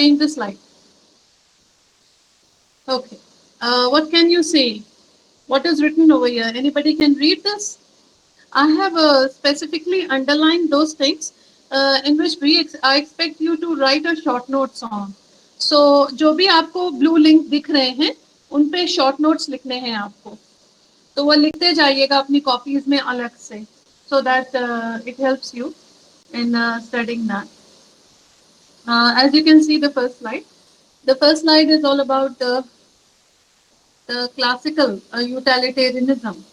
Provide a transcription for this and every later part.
Change the slide. Okay. What can you say? What is written over here? Anybody can read this? I have specifically underlined those things in which I expect you to write a short notes on. So जो भी आपको blue link दिख रहे हैं उन पे short notes लिखने हैं आपको, तो वो लिखते जाइएगा अपनी copies में अलग से, so that it helps you in studying that. As you can see the first slide. The first slide is all about the classical utilitarianism.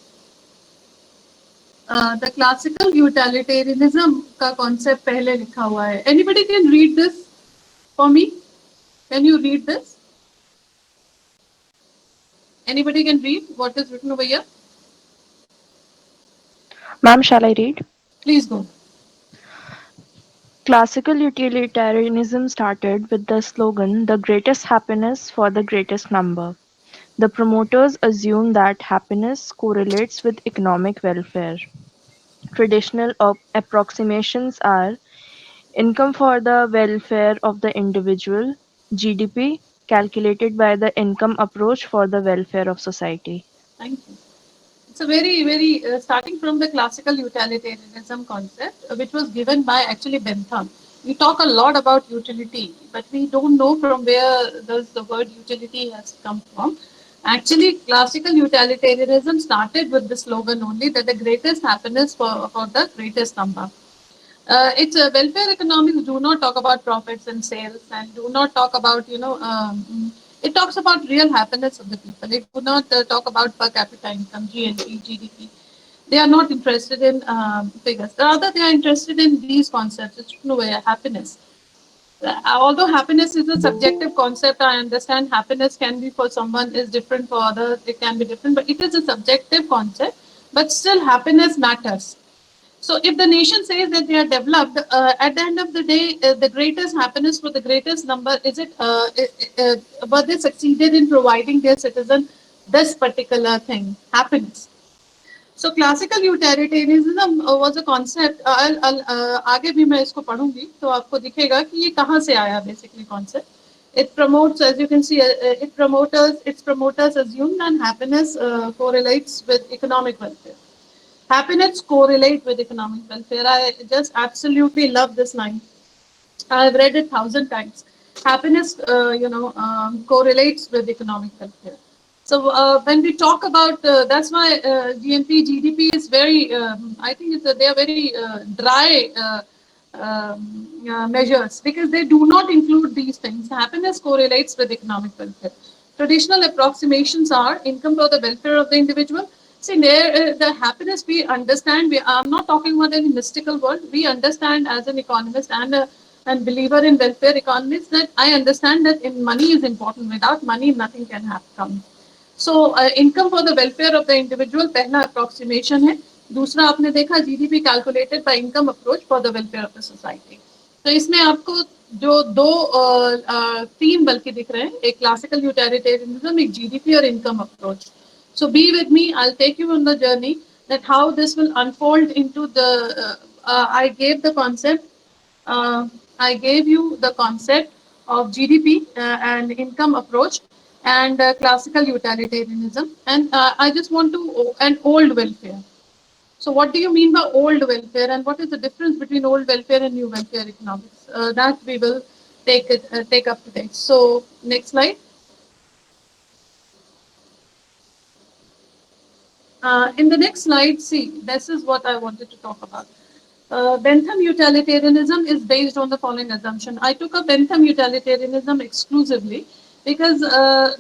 The classical utilitarianism का concept पहले लिखा हुआ है. Anybody can read this for me? Can you read this? Anybody can read what is written over here? Ma'am, shall I read? Please go. Classical utilitarianism started with the slogan, "The greatest happiness for the greatest number." The promoters assume that happiness correlates with economic welfare. Traditional approximations are income for the welfare of the individual, GDP, calculated by the income approach for the welfare of society. Thank you. It's a very starting from the classical utilitarianism concept, which was given by actually Bentham. We talk a lot about utility, but we don't know from where does the word utility has come from. Actually, classical utilitarianism started with the slogan only that the greatest happiness for the greatest number. It's welfare economics do not talk about profits and sales and do not talk about it talks about real happiness of the people. It do not talk about per capita income, GNP, GDP. They are not interested in figures. Rather, they are interested in these concepts. It's happiness. Although happiness is a subjective concept, I understand happiness can be for someone is different for others. It can be different, but it is a subjective concept. But still, happiness matters. So if the nation says that they are developed, at the end of the day, the greatest happiness for the greatest number is but they succeeded in providing their citizen this particular thing, happiness. So classical utilitarianism was a concept. आगे भी मैं इसको पढ़ूंगी तो आपको दिखेगा कि ये कहाँ से आया basically concept. It promotes, as you can see, its promoters assume that happiness correlates with economic welfare. Happiness correlate with economic welfare. I just absolutely love this line. I've read it 1,000 times. Happiness, correlates with economic welfare. So when we talk about, that's why GNP, GDP is very, I think they are very dry measures because they do not include these things. Happiness correlates with economic welfare. Traditional approximations are income for the welfare of the individual. See, there, the happiness we understand, I'm not talking about any mystical word. We understand as an economist and believer in welfare economists that I understand that in money is important. Without money, nothing can have come. So income for the welfare of the individual पहला approximation है. दूसरा आपने देखा GDP calculated by income approach for the welfare of the society. तो इसमें आपको जो तीन बल्कि दिख रहे हैं, एक classical utilitarianism, एक GDP और income approach. So be with me. I'll take you on the journey that how this will unfold into the. I gave the concept. I gave you the concept of GDP and income approach and classical utilitarianism. And I just want to and old welfare. So what do you mean by old welfare and what is the difference between old welfare and new welfare economics? That we will take up today. So next slide. In the next slide, see, this is what I wanted to talk about. Bentham utilitarianism is based on the following assumption. I took up Bentham utilitarianism exclusively because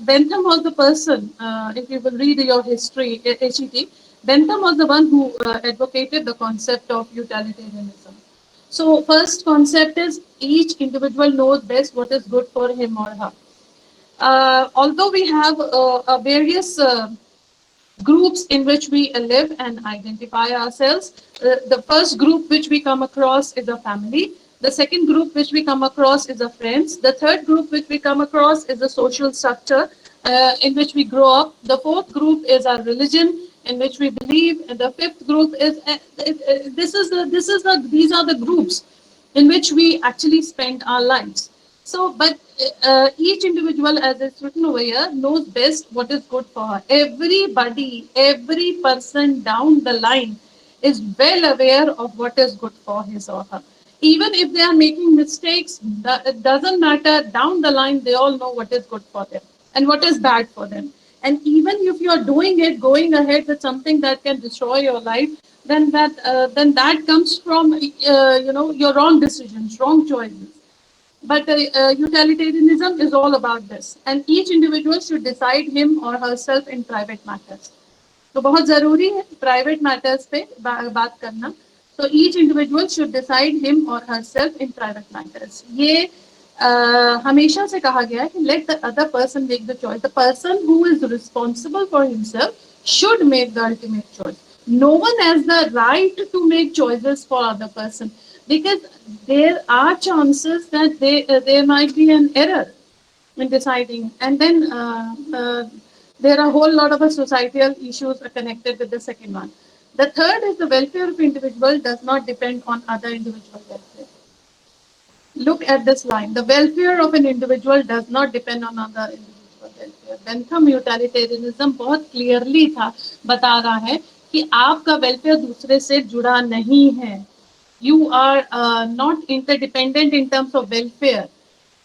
Bentham was the person, if you will read your history, HET, Bentham was the one who advocated the concept of utilitarianism. So first concept is each individual knows best what is good for him or her. Although we have various groups in which we live and identify ourselves. The first group which we come across is a family. The second group which we come across is a friends. The third group which we come across is a social structure in which we grow up. The fourth group is our religion in which we believe. And the fifth group is these are the groups in which we actually spend our lives. So, but each individual, as it's written over here, knows best what is good for her. Everybody, every person down the line is well aware of what is good for his or her. Even if they are making mistakes, it doesn't matter. Down the line, they all know what is good for them and what is bad for them. And even if you are doing it, going ahead with something that can destroy your life, then that comes from your wrong decisions, wrong choices. But utilitarianism is all about this, and each individual should decide him or herself in private matters. तो बहुत ज़रूरी है private matters पे बात करना. So each individual should decide him or herself in private matters. ये हमेशा से कहा गया है कि let the other person make the choice. The person who is responsible for himself should make the ultimate choice. No one has the right to make choices for other person, because there are chances that there might be an error in deciding, and then there are a whole lot of societal issues connected with the second one. The third is the welfare of individual does not depend on other individual welfare. Look at this line. The welfare of an individual does not depend on other individual welfare. Bentham utilitarianism बहुत clearly था, बता रहा है कि आपका welfare दूसरे से जुड़ा नहीं है. You are not interdependent in terms of welfare,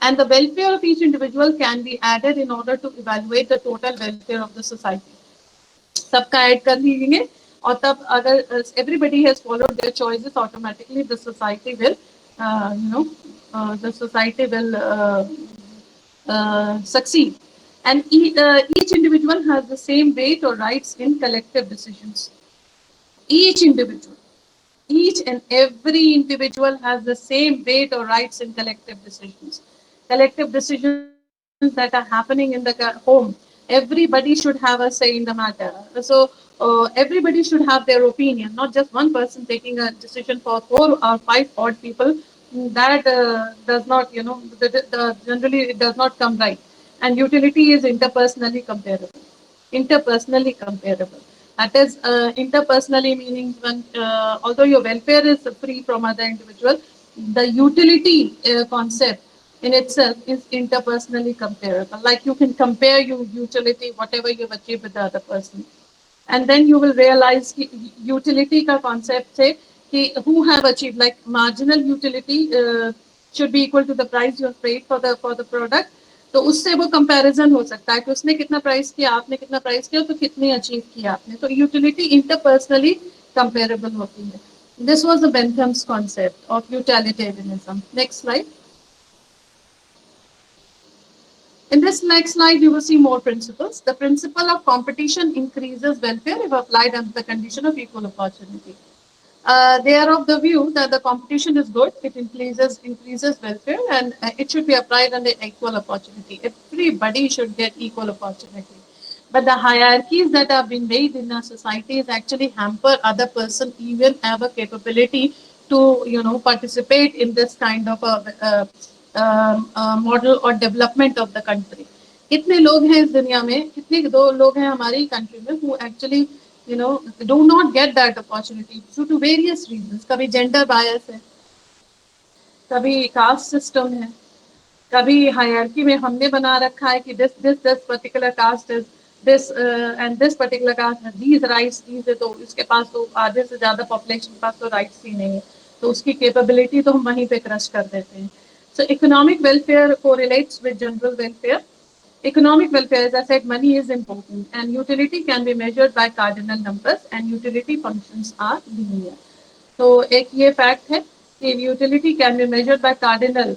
and the welfare of each individual can be added in order to evaluate the total welfare of the society. सबका ऐड कर लीजिए, और तब अगर everybody has followed their choices, automatically the society will succeed. And each individual has the same weight or rights in collective decisions. Each individual, each and every individual has the same weight or rights in collective decisions. Collective decisions that are happening in the home, everybody should have a say in the matter. So everybody should have their opinion, not just one person taking a decision for 4 or 5 odd people. That does not, generally it does not come right. And utility is interpersonally comparable. Interpersonally comparable. That is, interpersonally meaning when, although your welfare is free from other individual, the utility concept in itself is interpersonally comparable. Like you can compare your utility, whatever you've achieved with the other person. And then you will realize कि utility का concept है कि who have achieved, like marginal utility should be equal to the price you have paid for the product. तो उससे वो comparison हो सकता है कि उसने कितना प्राइस किया, आपने कितना प्राइस किया, तो कितनी अचीव किया आपने. तो यूटिलिटी इंटरपर्सनली कंपेरेबल होती है. This was the Bentham's concept of utilitarianism. Next slide. In this next slide, you will see more principles. The principle of competition increases welfare if applied under the condition of equal opportunity. They are of the view that the competition is good, it increases welfare, and it should be applied under equal opportunity. Everybody should get equal opportunity. But the hierarchies that have been made in our societies actually hamper other person even have a capability to participate in this kind of a model or development of the country. कितने लोग हैं इस दुनिया में, कितने दो लोग हैं हमारी कंट्री में who actually do not get that opportunity due to various reasons. कभी gender bias है, कभी caste system है, कभी hierarchy में हमने बना रखा है कि this particular caste is this and this particular caste has these rights, these है, तो इसके पास तो आधे से ज़्यादा population के पास तो rights ही नहीं है, तो उसकी capability तो हम वहीं पे crush कर देते हैं. So economic welfare correlates with general welfare. Economic welfare, as I said, money is important, and utility can be measured by cardinal numbers, and utility functions are linear. तो एक ये फैक्ट है कि utility can be measured by cardinal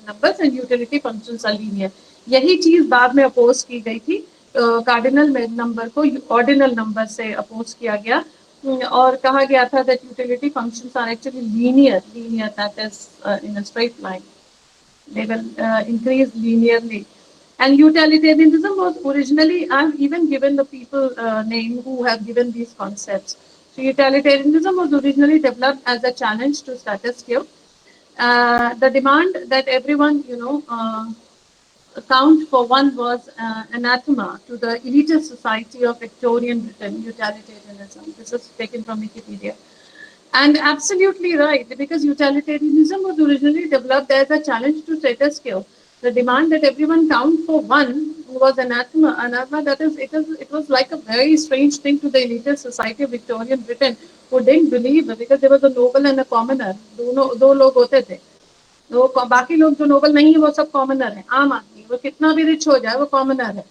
numbers and utility functions are linear. यही चीज बाद में oppose की गई थी, कार्डिनल नंबर को ऑर्डिनल नंबर से अपोज किया गया, और कहा गया था that utility functions are actually linear, that is in a straight line. They will increase linearly. And utilitarianism was originally, I've even given the people name who have given these concepts. So utilitarianism was originally developed as a challenge to status quo. The demand that everyone, count for one was anathema to the elitist society of Victorian Britain, utilitarianism. This is taken from Wikipedia. And absolutely right, because utilitarianism was originally developed as a challenge to status quo. The demand that everyone count for one was anathema. Anathema, that is, it was like a very strange thing to the elitist society of Victorian Britain, who didn't believe it, because there was a noble and a commoner. दो लोग होते थे. वो बाकी लोग जो Nobel नहीं है वो सब कॉमनर है, आम आदमी, वो कितना भी रिच हो जाए वो कॉमनर है.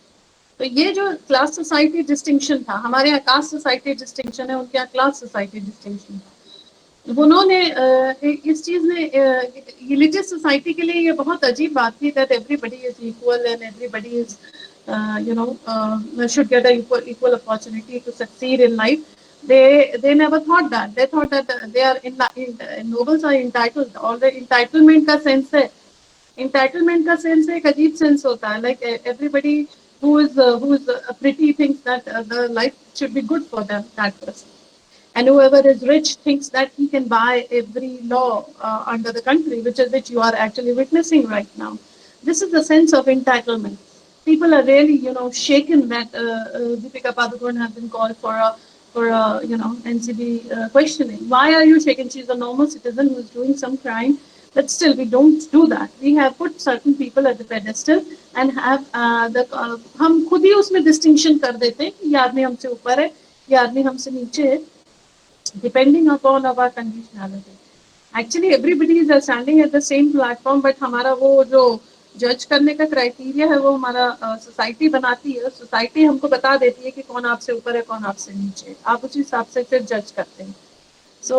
तो ये जो क्लास सोसाइटी डिस्टिंक्शन था, हमारे यहाँ कास्ट सोसाइटी डिस्टिंक्शन है, उनके यहाँ क्लास सोसाइटी डिस्टिंक्शन था. उन्होंने इस चीज में रिलीजियस सोसाइटी के लिए ये बहुत अजीब बात थी, that everybody is equal and everybody is should get a equal opportunity to succeed in life. They never thought that. They thought that they are nobles are entitled. All the entitlement का sense है. Entitlement का sense एक अजीब sense होता है. Like everybody who is pretty thinks that the life should be good for them, that person. And whoever is rich thinks that he can buy every law under the country, which you are actually witnessing right now. This is the sense of entitlement. People are really, shaken that Deepika Padukone has been called for a NCB questioning. Why are you shaken? She's a normal citizen who is doing some crime, but still we don't do that. We have put certain people at the pedestal and have हम खुद ही उसमें distinction कर देते हैं कि ये आदमी हमसे ऊपर है, ये आदमी हमसे नीचे है, depending upon our conditionality. Actually, everybody is standing at the same platform, but हमारा वो जो जज करने का क्राइटेरिया है वो हमारा सोसाइटी बनाती है. सोसाइटी हमको बता देती है कि कौन आपसे ऊपर है, कौन आपसे नीचे है. आप उसी हिसाब से फिर जज करते हैं. सो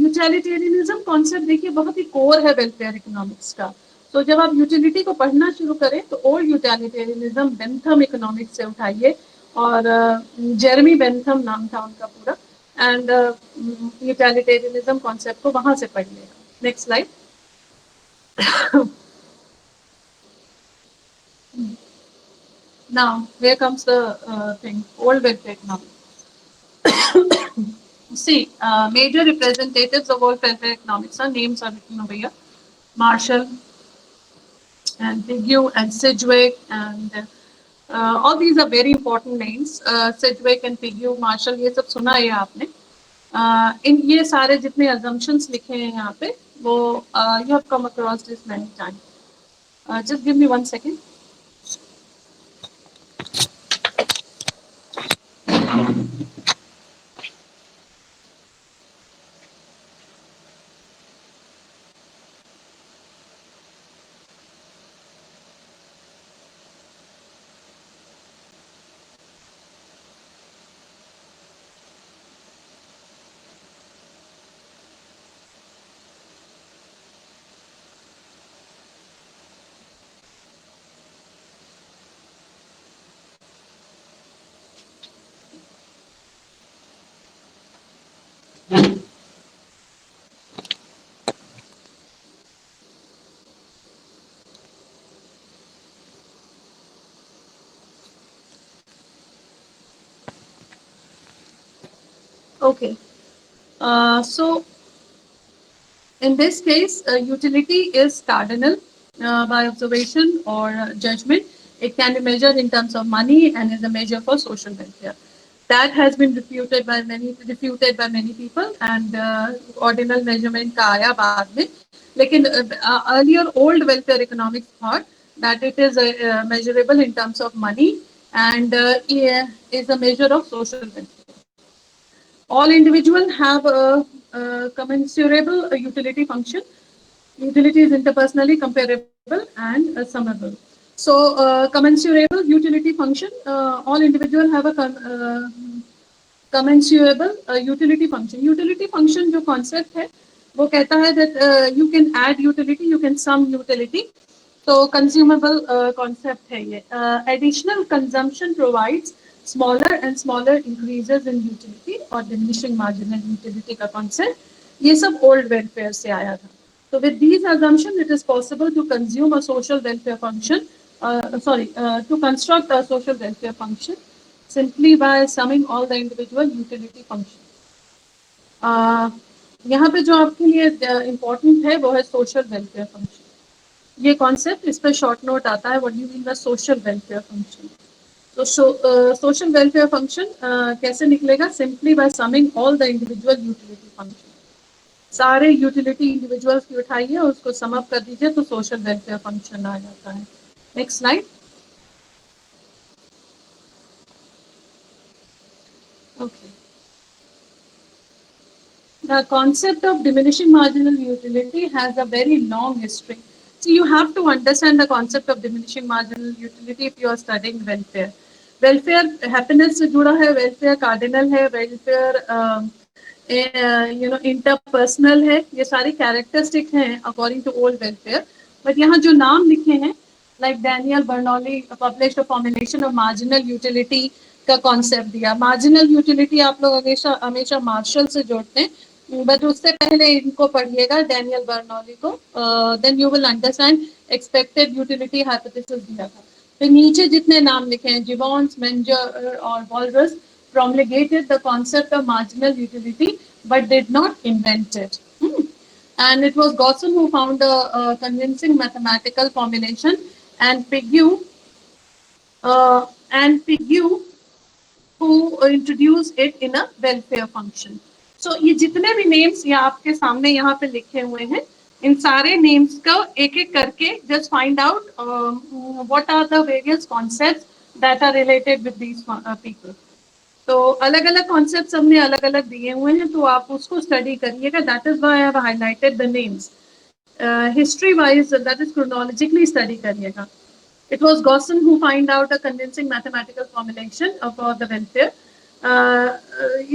यूटिलिटेरियनिज्म कॉन्सेप्ट देखिए बहुत ही कोर है वेलफेयर इकोनॉमिक्स का. तो जब आप यूटिलिटी को पढ़ना शुरू करें तो ओल्ड यूटिलिटेरियनिज्म बेंथम इकोनॉमिक्स से उठाइए, और जेरमी बेंथम नाम था उनका पूरा, एंड यूटिलिटेरियनिज्म कॉन्सेप्ट को वहां से पढ़िएगा. Next slide. Now, here comes the thing, old welfare economics. See, major representatives of old welfare economics, names are written over here: Marshall and Pigou and Sidgwick, and all these are very important names. Sidgwick and Pigou, Marshall, ये सब सुना है आपने. इन ये सारे जितने assumptions लिखे हैं यहाँ पे, वो you have come across this many times. Just give me 1 second. Okay. So in this case, utility is cardinal by observation or judgment. It can be measured in terms of money and is a measure for social welfare. That has been refuted by many people, and ordinal measurement का आया बाद में. लेकिन earlier old welfare economics thought that it is measurable in terms of money and is a measure of social welfare. All individuals have a commensurable utility function. Utility is interpersonally comparable and summable. So, commensurable utility function, all individuals have a commensurable utility function. Utility function जो concept है, वो कहता है that you can add utility, you can sum utility. तो consumable concept है ये. Additional consumption provides smaller and smaller increases in utility or diminishing marginal utility का concept. ये सब old welfare से आया था. So with these assumptions, it is possible to consume a social welfare function, to construct a social welfare function simply by summing all the individual utility functions. यहाँ पे जो आपके लिए important है वो है social welfare function. ये concept इस पर short note आता है. What do you mean by social welfare function? So social welfare function कैसे निकलेगा? Simply by summing all the individual utility functions. सारे यूटिलिटी इंडिविजुअल्स की उठाइए, उसको सम अप कर दीजिए तो सोशल वेलफेयर फंक्शन आ जाता है. Next slide. Okay. The concept of diminishing marginal utility has a very long history. So you have to understand the concept of diminishing marginal utility if you are studying welfare. Welfare happiness से जुड़ा है, welfare cardinal है, welfare interpersonal है, ये सारी characteristic हैं according to old welfare. But यहाँ जो नाम लिखे हैं, like Daniel Bernoulli published a formulation of marginal utility का concept दिया. Marginal utility आप लोग हमेशा हमेशा मार्शल से जोड़ते हैं, बट उससे पहले इनको पढ़िएगा डैनियल बर्नौली को, then you will understand expected utility hypothesis दिया था. फिर नीचे जितने नाम लिखे हैं, जिवॉन्स, मेंजर और वॉल्रस promulgated the concept of marginal utility but did not invent it. And it was Gaussen who found a convincing mathematical formulation, and Pigou who introduced it in a welfare function. So ये जितने भी names ये आपके सामने यहाँ पे लिखे हुए हैं, इन सारे names को एक एक करके just find out what are the various concepts that are related with these people. तो अलग अलग कॉन्सेप्ट हमने अलग अलग दिए हुए हैं, तो आप उसको स्टडी करिएगा. That is why I have highlighted the names. History wise that is chronologically study करिएगा. It was Gaussen who find out a convincing mathematical formulation for the welfare.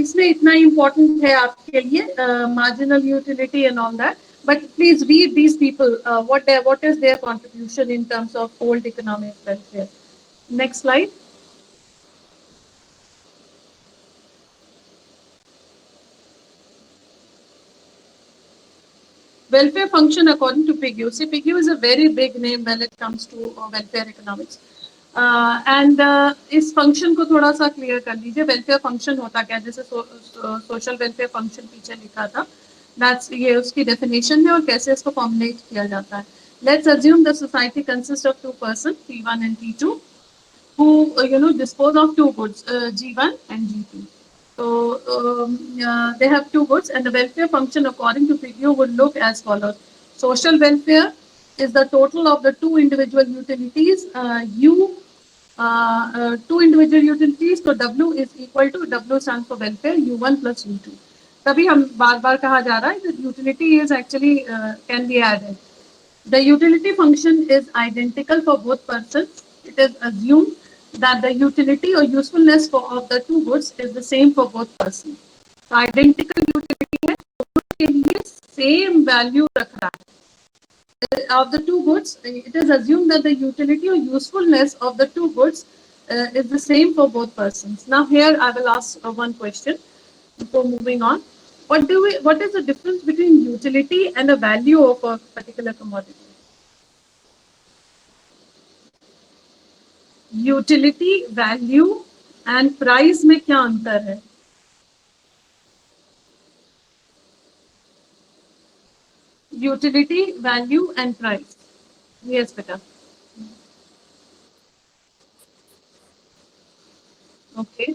इसमें इतना important है आपके लिए marginal utility and all that. But please read these people. What is their contribution in terms of old economic welfare? Next slide. Welfare function according to Pigou. See, Pigou is a very big name when it comes to welfare economics. And इस function को थोड़ा सा clear कर लीजिए. Welfare function होता क्या? जैसे social welfare function पीछे लिखा था. That's ये उसकी definition है और कैसे इसको formulate किया जाता है. Let's assume the society consists of two persons, T1 and T2, who dispose of two goods, G1 and G2. So they have two goods, and the welfare function according to Pigou would look as follows. Social welfare is the total of the two individual utilities. Two individual utilities, so W is equal to, W stands for welfare, U1 plus U2. तभी हम बार बार कहा जा रहा है that utility is actually can be added. The utility function is identical for both persons. It is assumed that the utility or usefulness of the two goods is the same for both persons. So identical utility है, दोनों के लिए same value रख रहा है. Of the two goods, it is assumed that the utility or usefulness of the two goods is the same for both persons. Now here I will ask one question before moving on. What is the difference between utility and the value of a particular commodity? Utility, value and price में क्या अंतर है? Utility, value and price. Yes बेटा. Okay.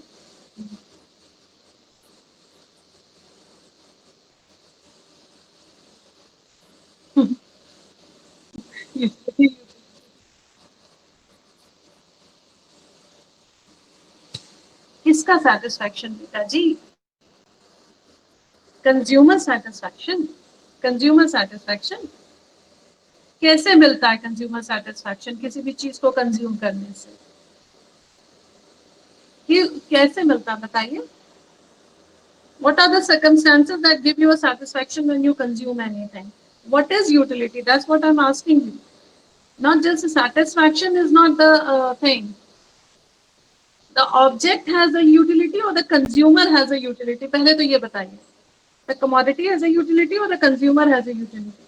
किसका satisfaction बेटा जी? Consumer satisfaction. Consumer satisfaction कैसे मिलता है? कंज्यूमर सेटिस्फैक्शन किसी भी चीज को कंज्यूम करने से कैसे मिलता है बताइए? What are the circumstances that give you a satisfaction when you consume anything? What is utility? That's what I'm asking you. Not just satisfaction is not the thing. The object has a utility or the consumer has a utility? पहले तो ये बताइए. The commodity has a utility or the consumer has a utility?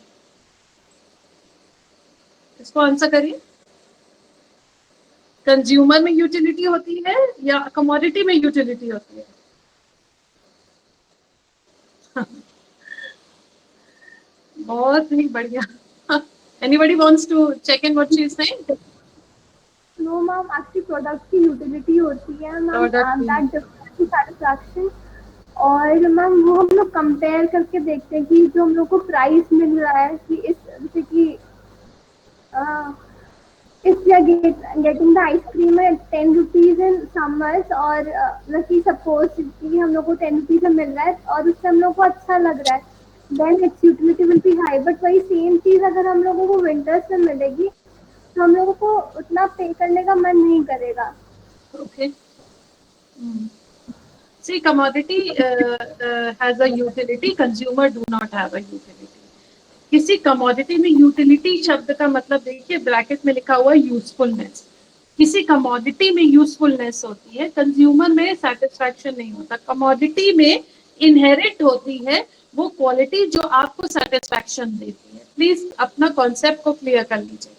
इसको answer करिए. Consumer में utility होती है या कमोडिटी में यूटिलिटी होती है? बहुत ही बढ़िया. Anybody wants to check in what she is saying? No, ma'am. Actually, product की utility होती है, ma'am, and that difference in satisfaction और मैम वो हम लोग कंपेयर करके देखते हैं कि जो हम लोग को प्राइस मिल रहा है कि इस जैसे कि if we are getting the ice cream at 10 rupees in summers और मतलब कि सपोज कि हम लोग को 10 रुपीज में मिल रहा है और उससे हम लोग को अच्छा लग रहा है then it's utility will be high but वही सेम चीज़ अगर हम लोगों को विंटर्स में मिलेगी तो हम लोगों को उतना पे करने का मन नहीं करेगा. Okay. See, commodity has a utility, consumer do not have a utility. किसी कमोडिटी में यूटिलिटी शब्द का मतलब देखिए ब्रैकेट में लिखा हुआ यूजफुलनेस. किसी कमोडिटी में यूजफुलनेस होती है, कंज्यूमर में सेटिस्फैक्शन नहीं होता. कमोडिटी में इनहेरिट होती है वो क्वालिटी जो आपको सेटिस्फैक्शन देती है. प्लीज अपना कॉन्सेप्ट को क्लियर कर लीजिए.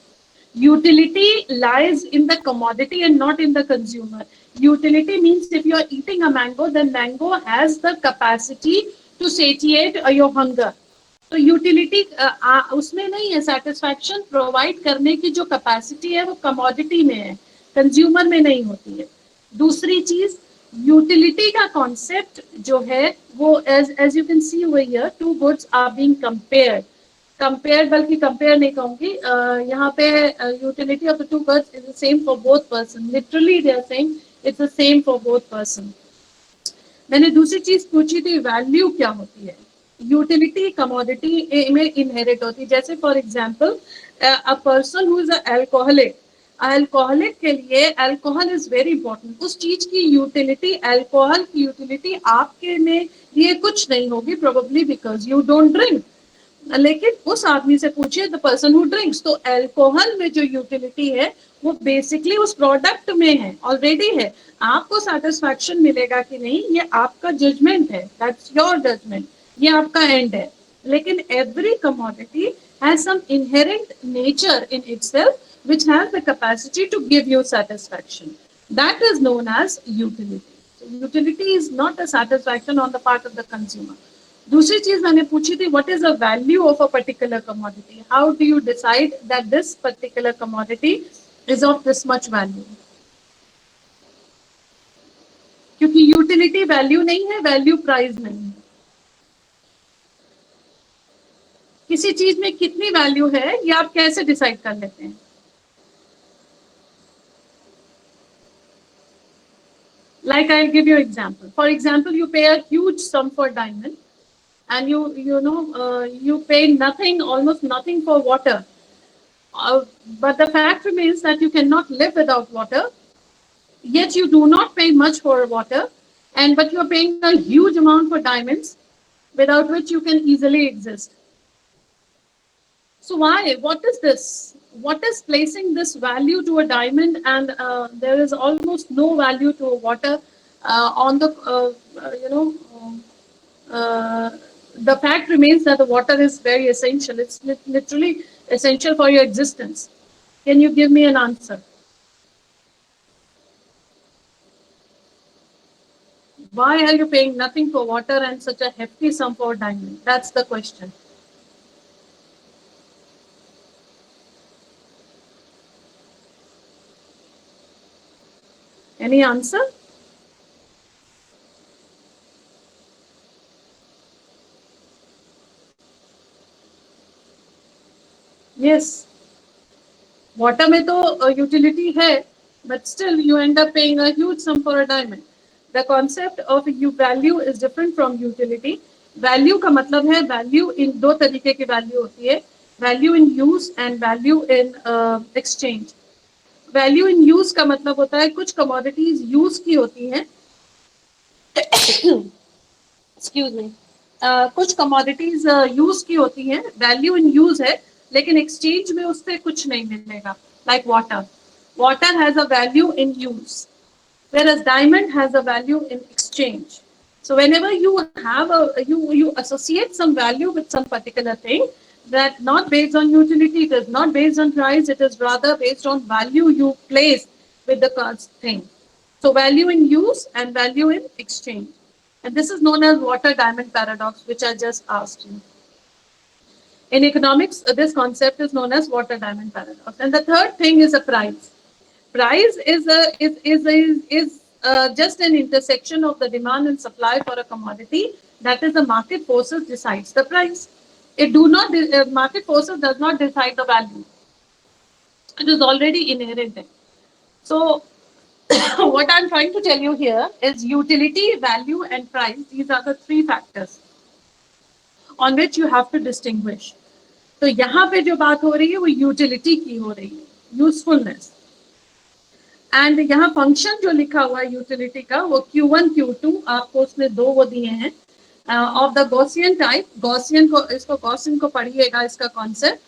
Utility lies in the commodity and not in the consumer. Utility means if you are eating a mango, then mango has the capacity to satiate your hunger. तो utility उसमें नहीं है. Satisfaction provide करने की जो capacity है वो commodity में है, कंज्यूमर में नहीं होती है. दूसरी चीज, यूटिलिटी का कॉन्सेप्ट जो है वो as you can see over here, two goods are being compared. Compare बल्कि कंपेयर नहीं कहूंगी, यहाँ पे utility of the two goods is the same for both person. Literally they are saying it's the same for both person. मैंने दूसरी चीज पूछी थी वैल्यू क्या होती है. यूटिलिटी कमोडिटी में इनहेरिट होती है. जैसे for example a person who is a alcoholic, alcoholic K लिए अल्कोहल इज वेरी इंपॉर्टेंट. उस चीज की यूटिलिटी, अल्कोहल की यूटिलिटी आपके में ये कुछ नहीं होगी probably because you don't drink. लेकिन उस आदमी से पूछिए द पर्सन हु ड्रिंक्स, तो अल्कोहल में जो यूटिलिटी है वो बेसिकली उस प्रोडक्ट में है, ऑलरेडी है. आपको सेटिस्फैक्शन मिलेगा कि नहीं ये आपका जजमेंट है, दैट्स योर जजमेंट, ये आपका एंड है. लेकिन every commodity has some inherent nature in itself which has the capacity to give you satisfaction. That is known as utility. So utility is not a satisfaction on the part of the consumer. दूसरी चीज मैंने पूछी थी what is the value of a particular commodity. How do you decide that this particular commodity is of this much value. क्योंकि utility value नहीं है, value price नहीं है. किसी चीज में कितनी वैल्यू है ये आप कैसे डिसाइड कर लेते हैं. Like I'll give you example. For example, you pay a huge sum for diamond, and you pay nothing, almost nothing for water. But the fact remains that you cannot live without water. Yet you do not pay much for water, but you are paying a huge amount for diamonds, without which you can easily exist. So why? What is this? What is placing this value to a diamond and there is almost no value to water on the the fact remains that the water is very essential. It's literally essential for your existence. Can you give me an answer? Why are you paying nothing for water and such a hefty sum for diamond? That's the question. Any answer? Yes. Water में तो utility है, but still you end up paying a huge sum for a diamond. The concept of value is different from utility. Value का मतलब है value in दो तरीके की value होती है, value in use and value in exchange. Value in use का मतलब होता है कुछ कमोडिटीज यूज की होती हैं, एक्सक्यूज मी, कुछ कमोडिटीज यूज की होती हैं, वैल्यू इन यूज है, लेकिन एक्सचेंज में उससे कुछ नहीं मिलेगा. Like water, water has a value in use, whereas diamond has a value in exchange. So whenever you have you associate some value with some particular thing, that not based on utility, it is not based on price, it is rather based on value you place with the thing. So value in use and value in exchange. And this is known as water diamond paradox, which I just asked you. In economics, this concept is known as water diamond paradox. And the third thing is a price. Price is just an intersection of the demand and supply for a commodity. That is, the market forces decides the price. It do not market forces does not decide the value. It is already inherent there. So what I'm trying to tell you here is utility, value, and price. These are the three factors on which you have to distinguish. तो यहाँ पे जो बात हो रही है वो utility की हो रही है, यूजफुलनेस. एंड यहाँ फंक्शन जो लिखा हुआ है यूटिलिटी का वो Q1 Q2 आपको उसमें दो वो दिए हैं of the Gaussian type. Gaussian को इसको गॉसियन को पढ़िएगा इसका concept.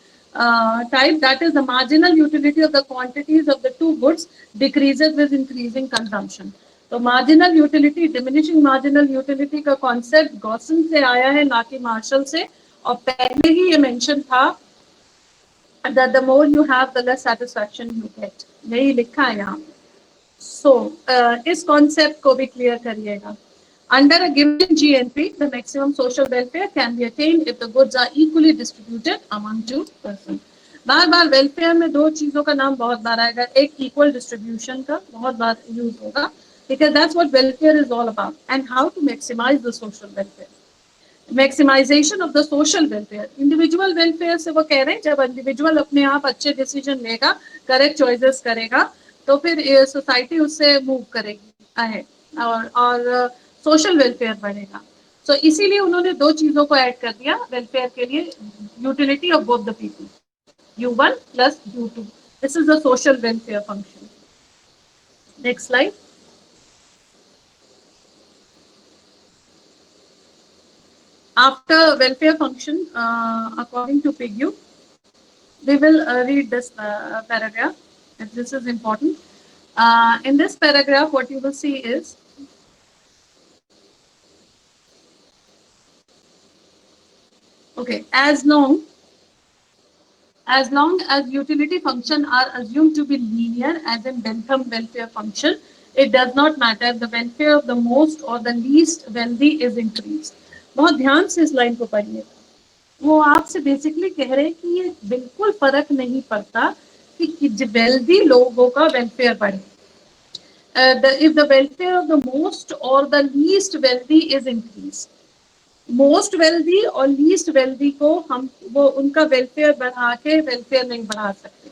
Type, that is the marginal utility of the quantities of the two goods decreases with increasing consumption. तो marginal utility, diminishing marginal utility का concept गॉसन से आया है ना कि मार्शल से. और पहले ही ये मेंशन था that the more you have the less satisfaction you get. यही लिखा है यहाँ. So इस concept को भी clear करिएगा. Under a given GNP, the maximum social welfare can be attained if the goods are equally distributed among two persons. Bar bar welfare में दो चीजों का नाम बहुत बार आएगा. एक इक्वल डिस्ट्रीब्यूशन का बहुत बार यूज होगा, because that's what welfare is all about, and how to maximize the social welfare. Maximization of the social welfare. Individual welfare से वो कह रहे हैं जब इंडिविजुअल अपने आप अच्छे डिसीजन लेगा, करेक्ट चॉइसेस करेगा, तो फिर सोसाइटी उससे मूव करेगी है और सोशल वेलफेयर बढ़ेगा. सो इसीलिए उन्होंने दो चीजों को ऐड कर दिया वेलफेयर के लिए, utility of both the people, U1 plus U2. This is the social welfare function. Next slide. After welfare function, according to Pigou, we will read this paragraph. And this is important. In this paragraph, what you will see is okay, as long as utility function are assumed to be linear, as in Bentham welfare function, it does not matter if the welfare of the most or the least wealthy is increased. बहुत ध्यान से इस line को पढ़िएगा. वो आपसे basically कह रहे हैं कि ये बिल्कुल फर्क नहीं पड़ता कि वेल्दी लोगों का वेलफेयर बढ़े. If the welfare of the most or the least wealthy is increased, most wealthy और लीस्ट वेल्दी को हम वो उनका वेलफेयर बढ़ा के वेलफेयर नहीं बढ़ा सकते.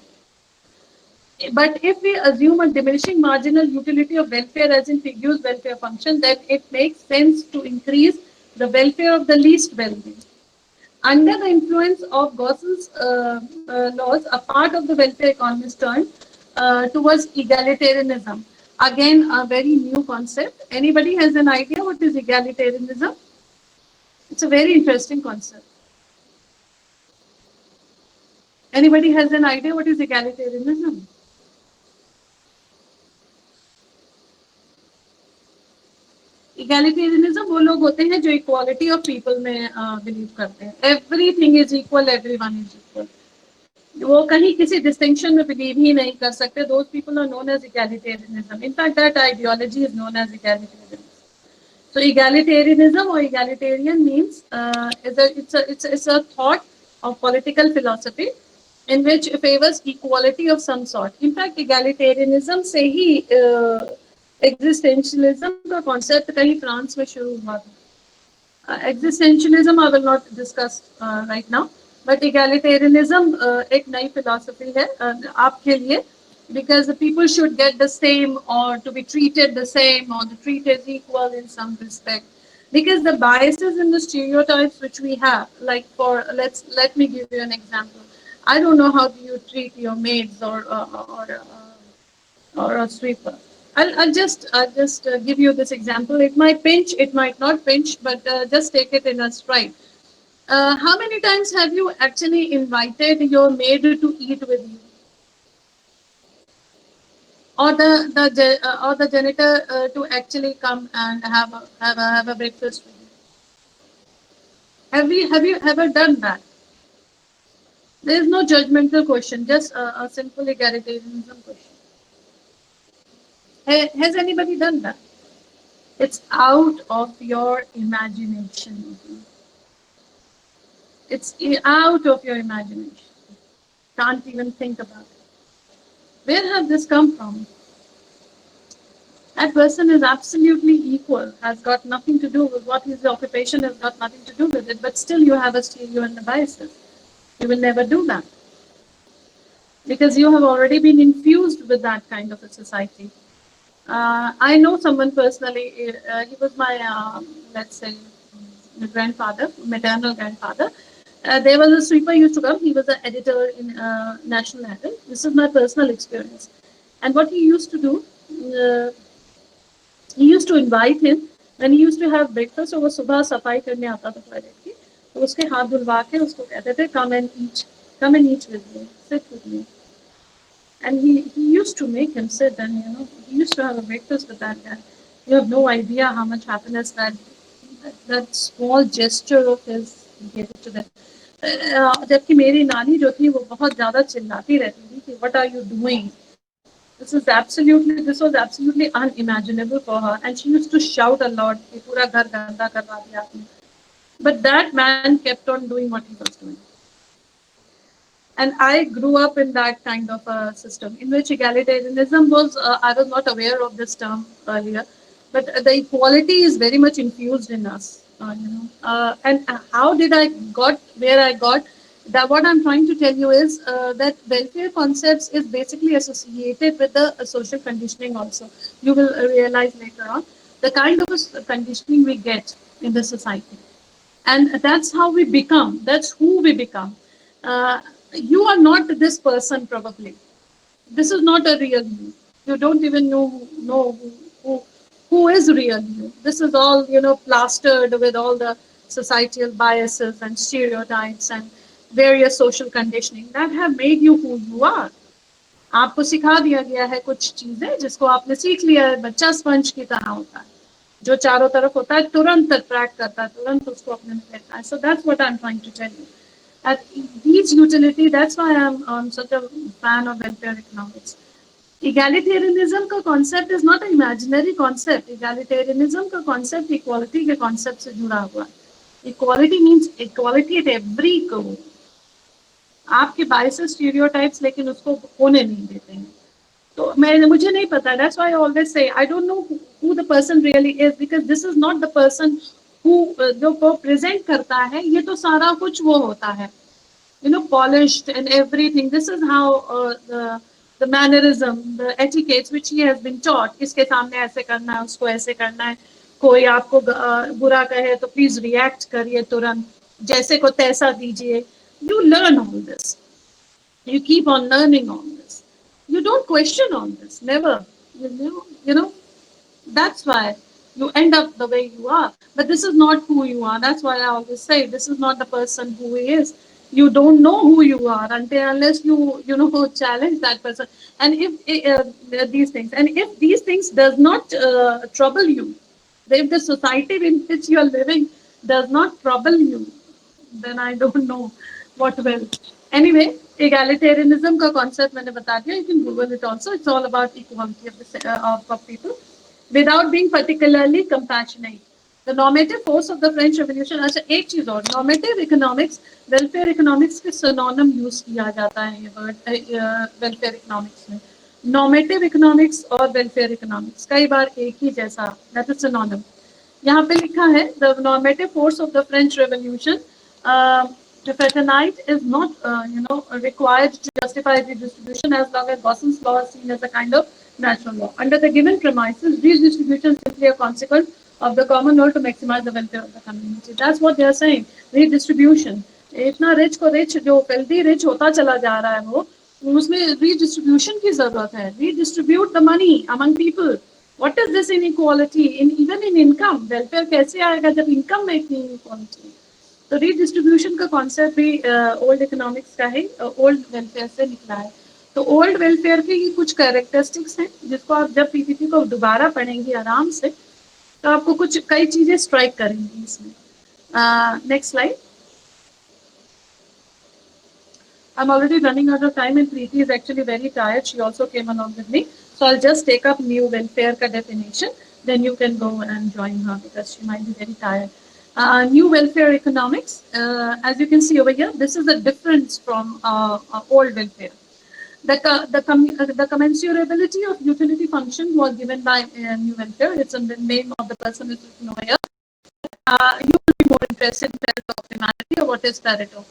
But if we assume a diminishing marginal utility of welfare as in Pigue's welfare function, then it makes sense to increase the welfare of the least wealthy. Under the influence of Gosson's laws, a part of the welfare economist turned towards egalitarianism. Again, a very new concept. Anybody has an idea what is egalitarianism? It's a very interesting concept. Anybody has an idea what is egalitarianism? Egalitarianism वो लोग होते हैं जो equality of people में believe करते हैं. Everything is equal, everyone is equal. वो कहीं किसी डिस्टिंक्शन में बिलीव ही नहीं कर सकते. Those people are known as egalitarianism. In fact, that ideology is known as egalitarianism. So egalitarianism or egalitarian means it's a thought of political philosophy in which favors equality of some sort. In fact, egalitarianism से ही existentialism का concept कहीं France में शुरू हुआ था. Existentialism I will not discuss right now, but egalitarianism एक नई philosophy है आपके लिए, because the people should get the same or to be treated the same or the treated equal in some respect, because the biases and the stereotypes which we have, like for let me give you an example. I don't know how do you treat your maids or a sweeper. I'll just give you this example. It might pinch, it might not pinch, but just take it in a stride. How many times have you actually invited your maid to eat with you? Or the janitor to actually come and have a breakfast with you? Have you ever done that? There is no judgmental question, just a simple egalitarianism question. Has anybody done that? It's out of your imagination. It's out of your imagination. Can't even think about it. Where has this come from? that person is absolutely equal, has got nothing to do with what his occupation, has got nothing to do with it, but still you have a stereo and a biases. You will never do that because you have already been infused with that kind of a society. I know someone personally, he was my, let's say, grandfather, maternal grandfather. There was a sweeper used to come, he was an editor in National Herald. This is my personal experience. And what he used to do, uh, he used to invite him when he used to have breakfast. So वो सुबह सफाई करने आता था toilet की, तो उसके हाथ धुलवा के उसको कहते थे come and eat with me, sit with me. And he used to make him sit, and he used to have a breakfast with that guy. You have no idea how much happiness that small gesture of his gave it to them. जबकि मेरी नानी जो थी वो बहुत ज्यादा चिल्लाती रहती थी कि what are you doing? This was absolutely unimaginable for her, and she used to shout a lot कि पूरा घर गंदा करवा दिया आपने. But that man kept on doing what he was doing. And I grew up in that kind of a system in which egalitarianism was, I was not aware of this term earlier, but the equality is very much infused in us, and how did I got where I got? That what I'm trying to tell you is that welfare concepts is basically associated with the social conditioning also. You will realize later on the kind of conditioning we get in the society. And that's how we become, that's who we become. You are not this person probably. This is not a real you. You don't even know who is real you. This is all, plastered with all the societal biases and stereotypes and various social conditioning that have made you who you are. आपको सिखा दिया गया है कुछ चीजें जिसको आपने सीख लिया है. बच्चा स्पंज की तरह होता है, जो चारों तरफ होता है तुरंत अट्रैक्ट करता है, तुरंत उसको अपने में लेता है. So that's what I'm trying to tell you. At these utility, that's why I'm such a fan of welfare economics. Egalitarianism का concept is not an imaginary concept. Egalitarianism का concept equality के concept से जुड़ा हुआ है. Equality means equality at every core. आपके biases, stereotypes, लेकिन उसको होने नहीं देते हैं. तो मुझे नहीं पता. That's why I always say I don't know who the person really is, because this is not the person who जो को present करता है. ये तो सारा कुछ वो होता है, polished and everything. This is how the mannerism, the etiquettes which he has been taught. इसके सामने ऐसे करना है, उसको ऐसे करना है. कोई आपको बुरा कहे तो please react करिए तुरंत, जैसे को तैसा दीजिए. You learn all this. You keep on learning all this. You don't question all this, never. That's why you end up the way you are. But this is not who you are. That's why I always say this is not the person who he is. You don't know who you are unless you challenge that person. And if these things does not trouble you, if the society in which you are living does not trouble you, then I don't know what will. Anyway, egalitarianism का concept मैंने बता दिया. You can Google it also. It's all about equality of people without being particularly compassionate. The normative force of the French Revolution. अच्छा एक चीज और, normative economics, welfare economics के synonym use किया जाता है ये word welfare economics में. Normative economics और welfare economics कई बार एक ही जैसा, that is synonym. यहाँ पे लिखा है the normative force of the French Revolution. The fraternite is not, required to justify redistribution as long as Gauss's law is seen as a kind of natural law. Under the given premises, redistribution is simply a consequence of the common law to maximize the welfare of the community. That's what they are saying. Redistribution. इतना rich को rich, जो wealthy rich होता चला जा रहा है वो, उसमें redistribution की जरूरत है. Redistribute the money among people. What is this inequality? Even in income, welfare कैसे आएगा जब income में इतनी inequality? तो रीडिस्ट्रीब्यूशन का कॉन्सेप्ट भी ओल्ड इकोनॉमिक्स का है, ओल्ड वेलफेयर से निकला है. तो ओल्ड वेलफेयर के ये कुछ कैरेक्टरिस्टिक्स हैं जिसको आप जब पीपीटी को दोबारा पढ़ेंगे आराम से तो आपको कुछ कई चीजें स्ट्राइक करेंगी इसमें. Next slide. I'm already running out of time and Preeti is actually very tired. She also came along with me. So I'll just take up new welfare ka definition. Then you can go and join her because she might be very tired. New welfare economics, as you can see over here, this is the difference from old welfare. The commensurability of utility function was given by New Welfare. It's in the name of the person is written over here. You will be more interested in Pareto optimality or what is Pareto.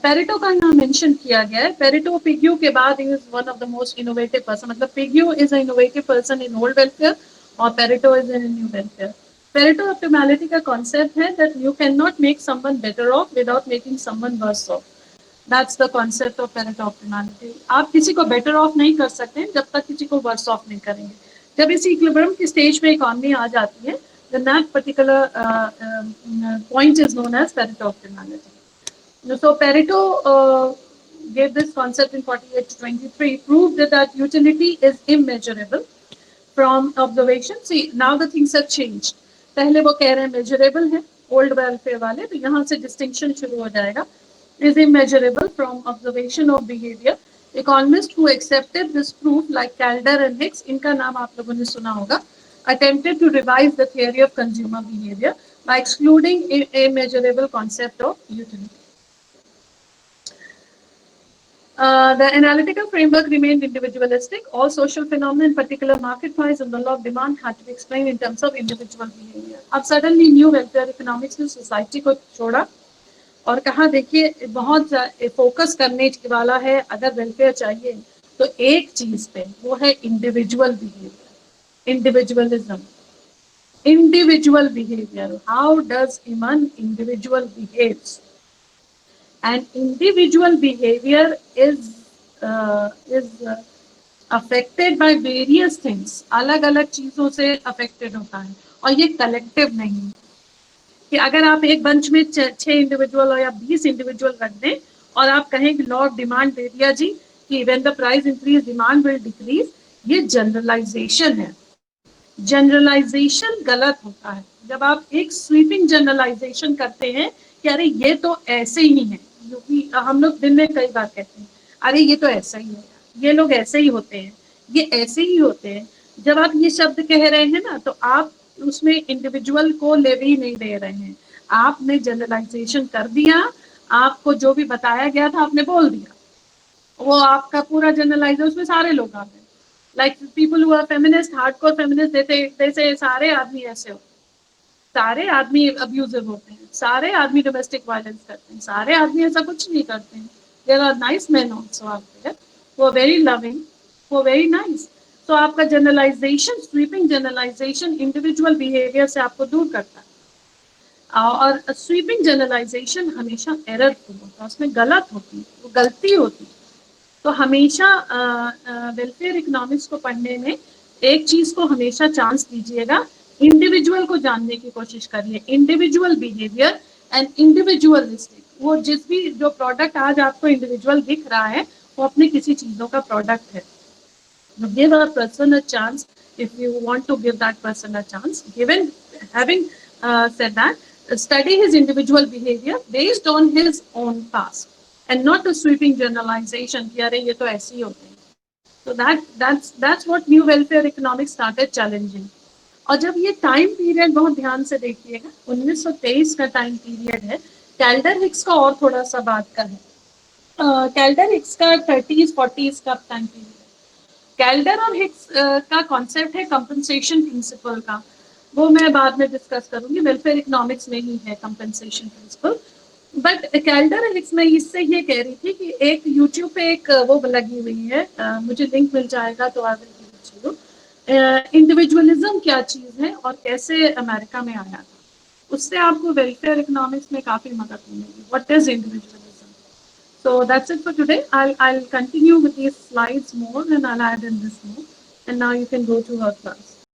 Pareto का यहाँ mention किया गया है. Pareto Pigou के बाद is one of the most innovative person. मतलब Pigou is an innovative person in old welfare और Pareto is in new welfare. Pareto optimality का concept है that you cannot make someone better off without making someone worse off. That's the concept of Pareto optimality. आप किसी को better off नहीं कर सकते जब तक किसी को worse off नहीं करेंगे. जब इस equilibrium की stage पे economy आ जाती है, then that particular point is known as Pareto optimality. So Pareto gave this concept in 48 to 23, proved that utility is immeasurable from observation. See, now the things have changed. पहले वो कह रहे हैं measurable है, old welfare वाले, तो यहाँ से distinction शुरू हो जाएगा. Is immeasurable from observation of behavior. Economists who accepted this proof, like Calder and Hicks, इनका नाम आप लोगों ने सुना होगा, attempted to revise the theory of consumer behavior by excluding a measurable concept of utility. The analytical framework remained individualistic. All social phenomena, in particular market price and the law of demand, had to be explained in terms of individual behavior. अब suddenly new welfare economics ने society को छोड़ा और कहा देखिए बहुत focus करने वाला है. अगर वेलफेयर चाहिए तो एक चीज पे, वो है individual behaviour, individualism. Individual behavior. How does an individual behaves? And individual behavior is affected by various things. अलग-अलग चीजों से affected होता है और ये collective नहीं है कि अगर आप एक बंच में 6 इंडिविजुअल या 20 इंडिविजुअल रख दें और आप कहें कि लॉ ऑफ डिमांड दे दिया जी कि when the price increase demand will decrease, ये जनरलाइजेशन है. जनरलाइजेशन गलत होता है जब आप एक स्वीपिंग जनरलाइजेशन करते हैं कि अरे ये तो ऐसे ही है. हम लोग दिन में कई बार कहते हैं अरे ये तो ऐसा ही है, ये लोग ऐसे ही होते हैं, ये ऐसे ही होते हैं. जब आप ये शब्द कह रहे हैं ना तो आप उसमें इंडिविजुअल को लेवी नहीं दे रहे हैं, आपने जनरलाइजेशन कर दिया. आपको जो भी बताया गया था आपने बोल दिया, वो आपका पूरा जनरलाइजेशन, उसमें सारे लोग आ गए. Like people who are feminist, hardcore feminist, जैसे सारे आदमी ऐसे होते हैं, सारे आदमी अब्यूजिव होते हैं, सारे आदमी डोमेस्टिक वायलेंस करते हैं, सारे आदमी ऐसा कुछ नहीं करते हैं. There are nice men also out there who are very loving, who are very nice. तो आपका generalisation, sweeping generalisation individual behaviour से आपको दूर करता है. और स्वीपिंग जनरलाइजेशन हमेशा एररफुल होता है, उसमें गलत होती है, वो गलती होती है. तो हमेशा वेलफेयर इकोनॉमिक्स को पढ़ने में एक चीज को हमेशा चांस दीजिएगा, इंडिविजुअल को जानने की कोशिश करिए. इंडिविजुअल बिहेवियर एंड इंडिविजुअलिस्टिक, वो जो प्रोडक्ट आज आपको इंडिविजुअल दिख रहा है वो अपने किसी चीजों का प्रोडक्ट है. Give a person a chance if you want to give that person a chance. Having said that, study his individual behavior based on his own past and not a sweeping generalization कि अरे ये तो ऐसे ही होते हैं. So that's what new welfare economics started challenging. और जब ये टाइम पीरियड बहुत ध्यान से देखिएगा, 1923 का टाइम पीरियड है. कैल्डर हिक्स का और थोड़ा सा बाद का है. कैल्डर हिक्स का 30s 40s का टाइम पीरियड. कैल्डर और हिक्स का कॉन्सेप्ट है कंपनसेशन प्रिंसिपल का, वो मैं बाद में डिस्कस करूंगी. वेलफेयर इकोनॉमिक्स में ही है कंपनसेशन प्रिंसिपल. बट कैल्डर और हिक्स में इससे ये कह रही थी कि एक यूट्यूब पे एक वो लगी हुई है, मुझे लिंक मिल जाएगा तो I will give it to you. Individualism क्या चीज है और कैसे अमेरिका में आया था, उससे आपको वेलफेयर इकोनॉमिक्स में काफी मदद मिलेगी. What is individualism? So that's it for today. I'll continue with these slides more and I'll add in this more. And now you can go to her class.